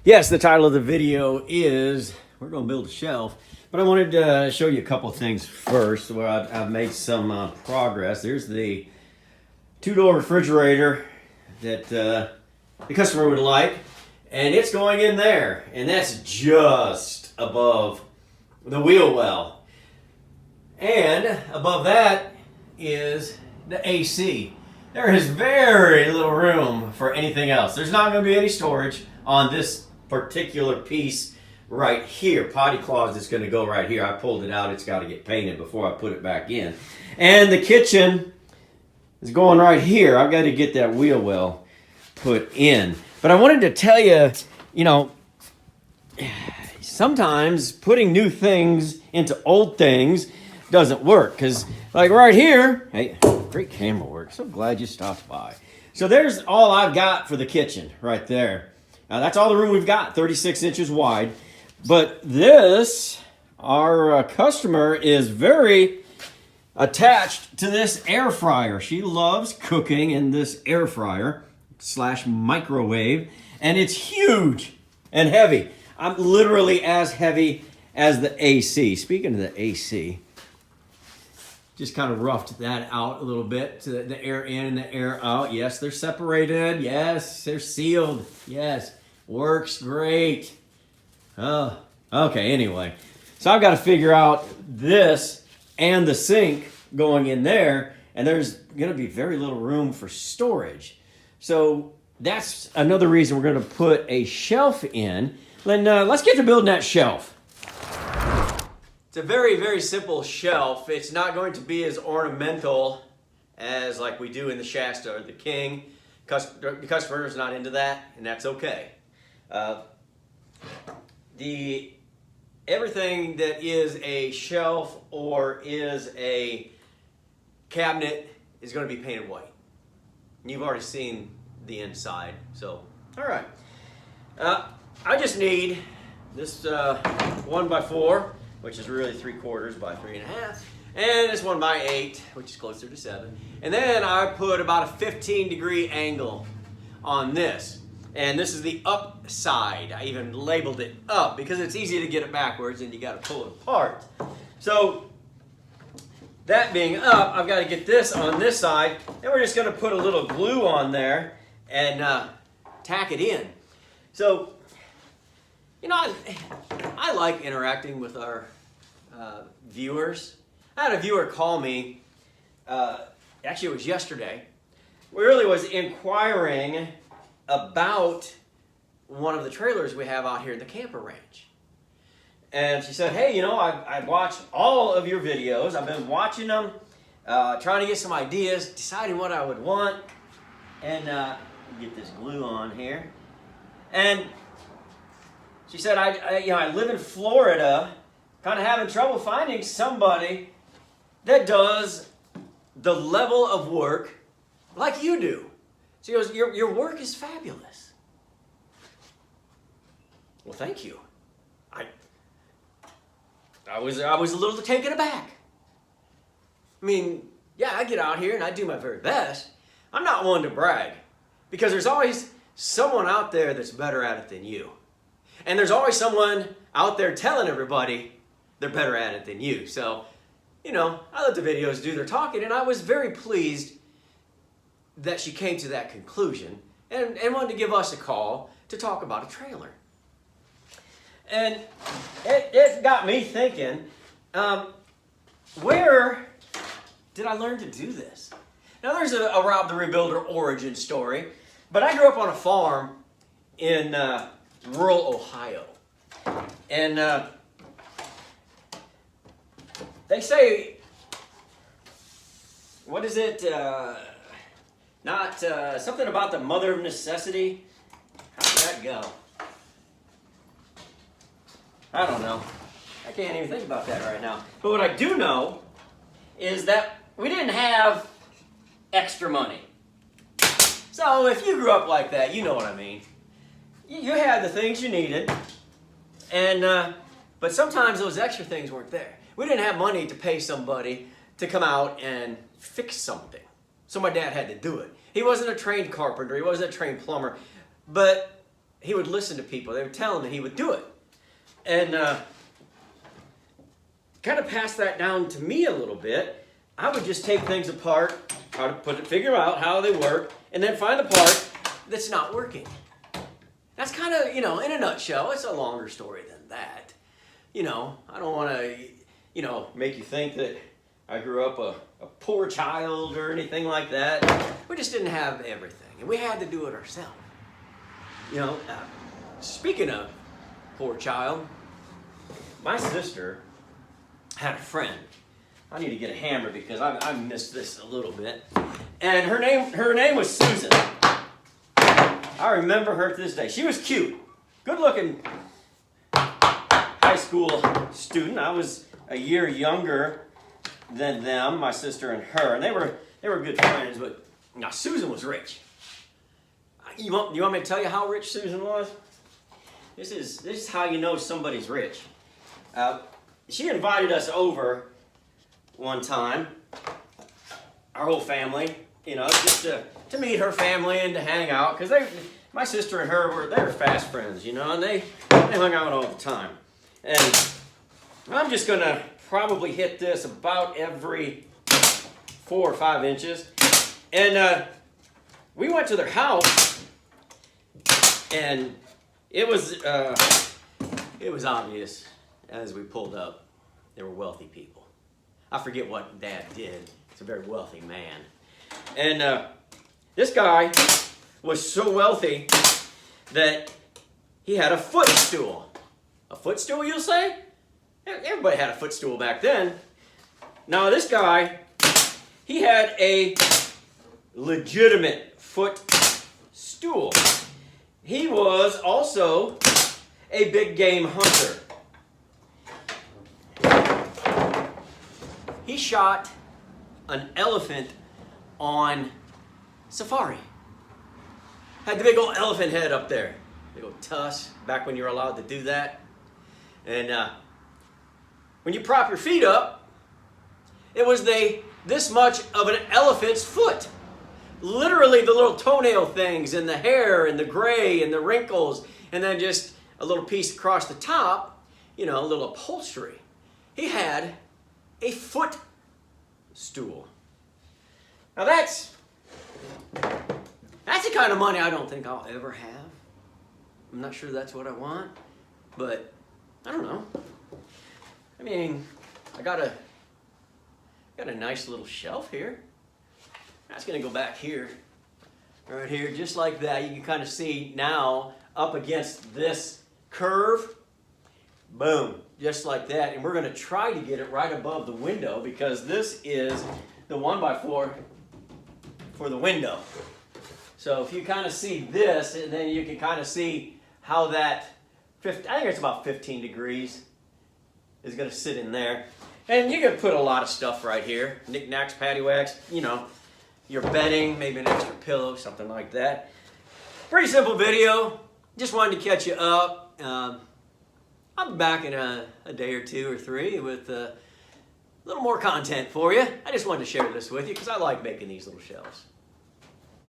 Yes, the title of the video is, we're going to build a shelf, but I wanted to show you a couple of things first where I've made some progress. There's the two-door refrigerator that the customer would like, and it's going in there, and that's just above the wheel well. And above that is the AC. There is very little room for anything else. There's not going to be any storage on this particular piece right here. Potty closet is going to go right here. I pulled it out. It's got to get painted before I put it back in. And the kitchen is going right here. I've got to get that wheel well put in. But I wanted to tell you, sometimes putting new things into old things doesn't work. Because like right here, hey, great camera work. So glad you stopped by. So there's all I've got for the kitchen right there. Now that's all the room we've got, 36 inches wide. But this, our customer is very attached to this air fryer. She loves cooking in this air fryer / microwave. And it's huge and heavy. I'm literally as heavy as the AC. Speaking of the AC, just kind of roughed that out a little bit to the air in and the air out. Yes, they're separated. Yes, they're sealed. Yes, works great. Oh, okay, anyway. So I've got to figure out this and the sink going in there, and there's going to be very little room for storage. So that's another reason we're going to put a shelf in. Then let's get to building that shelf. It's a very, very simple shelf. It's not going to be as ornamental as like we do in the Shasta or the King. The customer is not into that, and that's okay. Everything that is a shelf or is a cabinet is going to be painted white. And you've already seen the inside, so all right. I just need this 1x4. Which is really 3/4 by 3.5, and this 1x8, which is closer to 7. And then I put about a 15-degree angle on this, and this is the up side. I even labeled it up because it's easy to get it backwards, and you got to pull it apart. So that being up, I've got to get this on this side, and we're just going to put a little glue on there and tack it in. So I like interacting with our viewers. I had a viewer call me, actually it was yesterday, really was inquiring about one of the trailers we have out here in the camper ranch. And she said, hey, I watched all of your videos. I've been watching them, trying to get some ideas, deciding what I would want. And get this glue on here. And she said, I live in Florida, kind of having trouble finding somebody that does the level of work like you do. She goes, your work is fabulous. Well, thank you. I was a little taken aback. I mean, yeah, I get out here and I do my very best. I'm not one to brag because there's always someone out there that's better at it than you. And there's always someone out there telling everybody they're better at it than you. So, I let the videos do their talking, and I was very pleased that she came to that conclusion and wanted to give us a call to talk about a trailer. And it got me thinking, where did I learn to do this? Now, there's a Rob the Rebuilder origin story, but I grew up on a farm in rural Ohio. And they say, what is it? Something about the mother of necessity. How did that go? I don't know. I can't even think about that right now. But what I do know is that we didn't have extra money. So if you grew up like that, you know what I mean. You had the things you needed, but sometimes those extra things weren't there. We didn't have money to pay somebody to come out and fix something. So my dad had to do it. He wasn't a trained carpenter. He wasn't a trained plumber. But he would listen to people. They would tell him and he would do it. And kind of pass that down to me a little bit. I would just take things apart, try to figure out how they work, and then find the part that's not working. That's kind of, in a nutshell. It's a longer story than that. I don't want to, make you think that I grew up a poor child or anything like that. We just didn't have everything, and we had to do it ourselves. Speaking of poor child, my sister had a friend. I need to get a hammer because I missed this a little bit. And her name was Susan. I remember her to this day. She was cute, good-looking high school student. I was a year younger than them, my sister and her, and they were good friends. But now Susan was rich. You want me to tell you how rich Susan was? This is how you know somebody's rich. She invited us over one time, our whole family, just to meet her family and to hang out, because my sister and her were fast friends, and they hung out all the time. And I'm just gonna probably hit this about every 4 or 5 inches. And we went to their house, and it was obvious as we pulled up they were wealthy people. I forget what Dad did. He's a very wealthy man. And this guy was so wealthy that he had a footstool. A footstool, you'll say? Everybody had a footstool back then. Now this guy, he had a legitimate footstool. He was also a big game hunter. He shot an elephant on safari. Had the big old elephant head up there. Big old tusk, back when you were allowed to do that. And when you prop your feet up, it was this much of an elephant's foot. Literally the little toenail things and the hair and the gray and the wrinkles, and then just a little piece across the top, a little upholstery. He had a footstool. Now that's the kind of money I don't think I'll ever have. I'm not sure that's what I want, but I don't know. I mean, I got a nice little shelf here. That's gonna go back here, right here, just like that. You can kind of see now up against this curve. Boom, just like that. And we're gonna try to get it right above the window because this is the 1x4 for the window. So if you kind of see this, and then you can kind of see how that, I think it's about 15 degrees, is gonna sit in there. And you can put a lot of stuff right here. Knickknacks, paddywhacks, your bedding, maybe an extra pillow, something like that. Pretty simple video. Just wanted to catch you up. I'll be back in a day or 2 or 3 with a little more content for you. I just wanted to share this with you because I like making these little shelves.